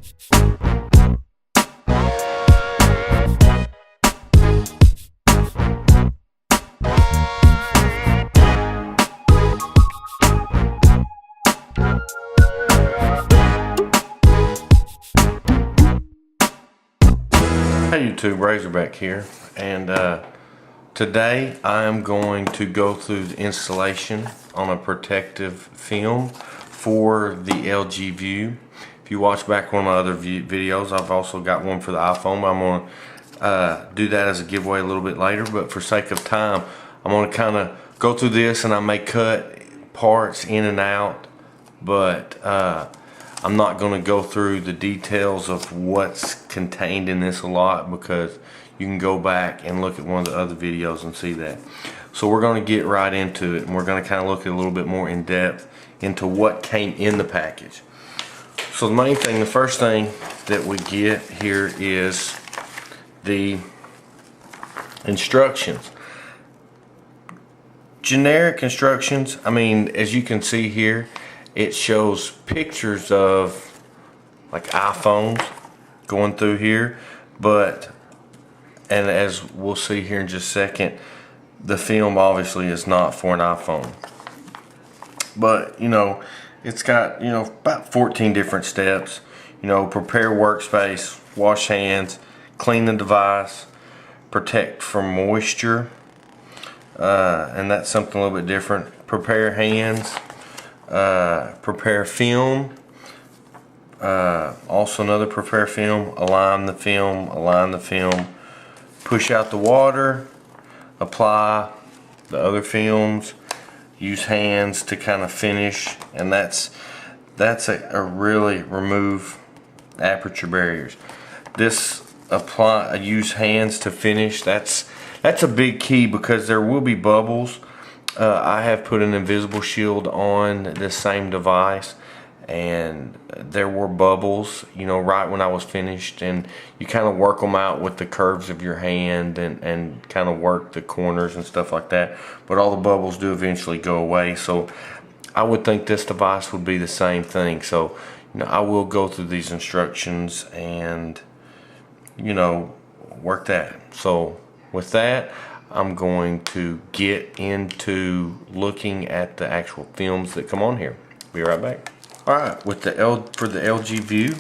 Hey YouTube, Razorback here, and today I am going to go through the installation on a protective film for the LG View. If you watch back one of my other videos, I've also got one for the iPhone, but I'm going to do that as a giveaway a little bit later. But for sake of time, I'm going to kind of go through this, and I may cut parts in and out, but I'm not going to go through the details of what's contained in this a lot, because you can go back and look at one of the other videos and see that. So we're going to get right into it, and we're going to kind of look at a little bit more in depth into what came in the package. So the main thing, the first thing that we get here is the instructions. Generic instructions. I mean, as you can see here, it shows pictures of like iPhones going through here, but, and as we'll see here in just a second, the film obviously is not for an iPhone. But, you know, it's got, you know, about 14 different steps. You know, prepare workspace, wash hands, clean the device, protect from moisture, and that's something a little bit different. Prepare hands. Prepare film, also another prepare film, align the film, push out the water, apply the other films, use hands to kind of finish, and that's a really remove aperture barriers. This use hands to finish, that's a big key, because there will be bubbles. I have put an invisible shield on this same device, and there were bubbles, you know, right when I was finished, and you kind of work them out with the curves of your hand and kind of work the corners and stuff like that, but all the bubbles do eventually go away. So I would think this device would be the same thing. So, you know, I will go through these instructions and, you know, work that. So with that, I'm going to get into looking at the actual films that come on here. Be right back. Alright, with for the LG View,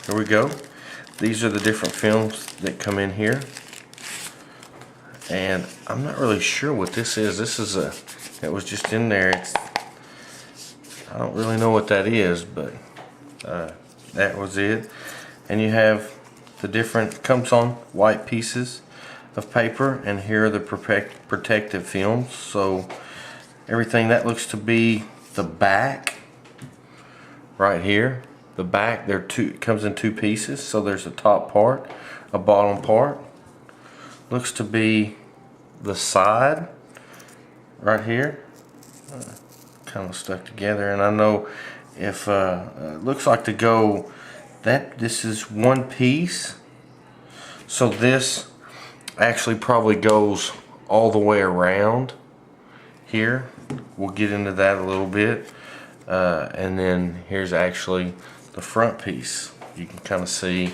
here we go. These are the different films that come in here. And I'm not really sure what this is. This is it was just in there. I don't really know what that is, but that was it. And you have the different, comes on white pieces of paper, and here are the protective films. So everything that looks to be the back right here. The back, comes in two pieces. So there's a top part, a bottom part. Looks to be the side right here, kind of stuck together. And I know if it looks like to go that this is one piece. So this actually probably goes all the way around here. We'll get into that a little bit, and then here's actually the front piece. You can kind of see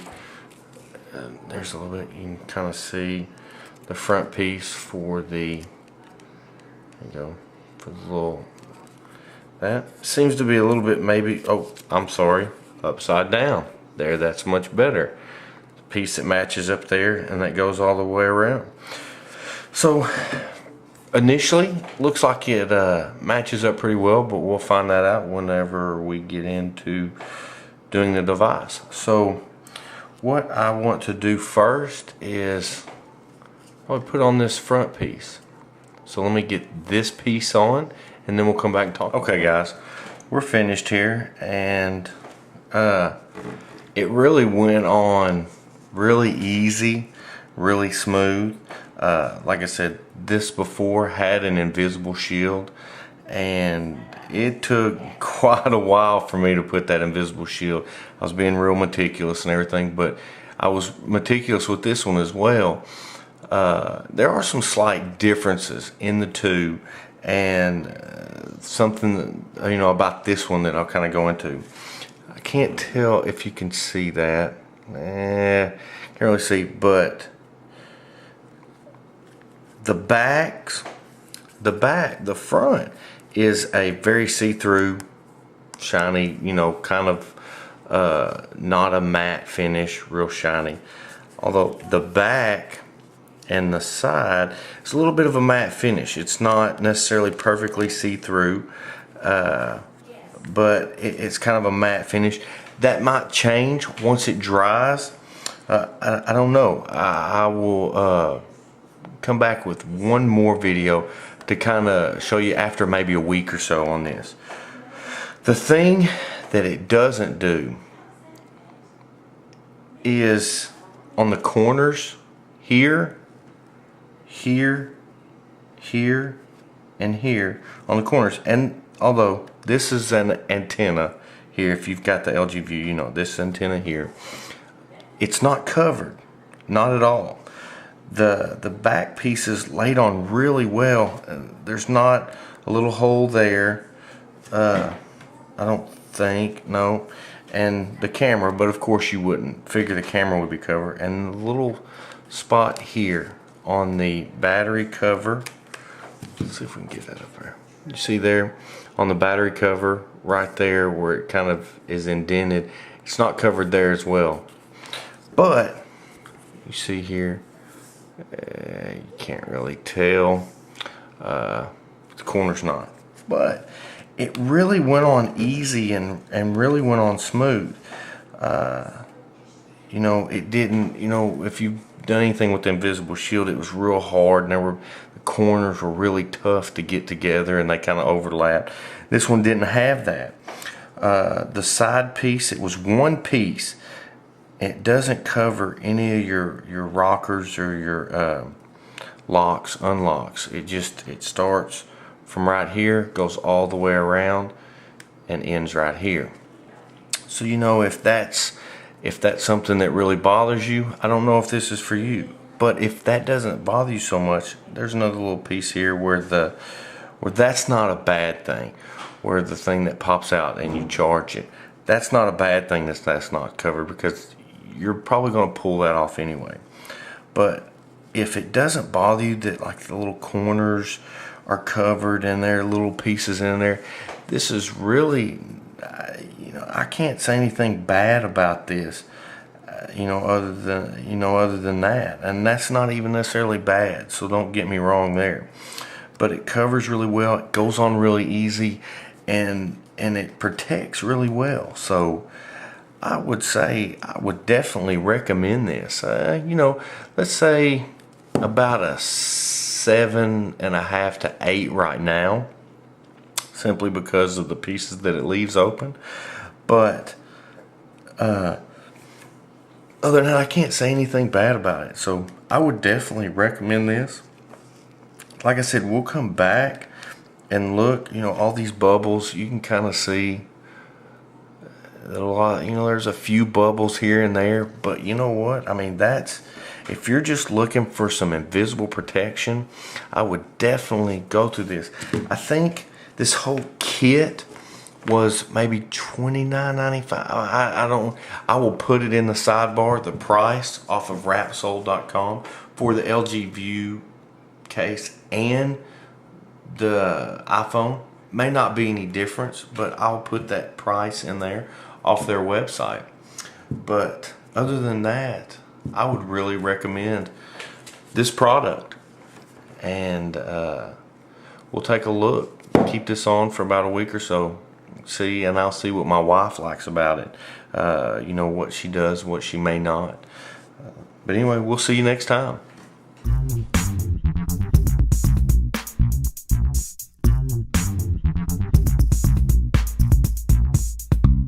there's a little bit, you can kind of see the front piece for the, there you go, for the little, that seems to be a little bit maybe, oh I'm sorry, upside down there. That's much better. Piece that matches up there, and that goes all the way around. So initially looks like it matches up pretty well, but we'll find that out whenever we get into doing the device. So what I want to do first is I would put on this front piece. So let me get this piece on, and then we'll come back and talk. Okay guys, we're finished here, and it really went on really easy, really smooth. Like I said, this before had an invisible shield, and it took quite a while for me to put that invisible shield. I was being real meticulous and everything, but I was meticulous with this one as well. There are some slight differences in the two, and something that, you know, about this one that I'll kind of go into. can't tell if you can see that. Can't really see, but the front is a very see-through, shiny, you know, kind of not a matte finish, real shiny. Although the back and the side is a little bit of a matte finish. It's not necessarily perfectly see-through, but it's kind of a matte finish. That might change once it dries. I don't know. I will come back with one more video to kind of show you after maybe a week or so on this. The thing that it doesn't do is on the corners here, here, here, and here on the corners. And although this is an antenna here, if you've got the LG View, you know this antenna here, it's not covered, not at all. The back piece is laid on really well. There's not a little hole there, I don't think, no. And the camera, but of course you wouldn't figure the camera would be covered. And the little spot here on the battery cover, let's see if we can get that up there. You see there on the battery cover right there where it kind of is indented, it's not covered there as well. But you see here, you can't really tell, the corner's not, but it really went on easy and really went on smooth. You know, it didn't, you know, if you've done anything with the Invisible Shield, it was real hard, and the corners were really tough to get together, and they kind of overlapped. This one didn't have that. The side piece, it was one piece. It doesn't cover any of your rockers or your locks, unlocks. It starts from right here, goes all the way around, and ends right here. So you know, if that's something that really bothers you, I don't know if this is for you. But if that doesn't bother you so much, there's another little piece here where that's not a bad thing, where the thing that pops out and you charge it. That's not a bad thing that's not covered, because you're probably going to pull that off anyway. But if it doesn't bother you that like the little corners are covered and there are little pieces in there, this is really, you know, I can't say anything bad about this, you know, other than that. And that's not even necessarily bad, so don't get me wrong there. But it covers really well, it goes on really easy, and it protects really well. So I would say I would definitely recommend this. You know, let's say about a 7.5 to 8 right now, simply because of the pieces that it leaves open. But other than that, I can't say anything bad about it. So I would definitely recommend this. Like I said, we'll come back and look, you know, all these bubbles, you can kind of see a lot, you know, there's a few bubbles here and there, but you know what? I mean, if you're just looking for some invisible protection, I would definitely go through this. I think this whole kit was maybe $29.95. I will put it in the sidebar, the price off of Wrapsol.com for the LG View case and the iPhone. May not be any difference, but I'll put that price in there off their website. But other than that, I would really recommend this product. And we'll take a look, keep this on for about a week or so, and I'll see what my wife likes about it. You know, what she does, what she may not. But anyway, we'll see you next time.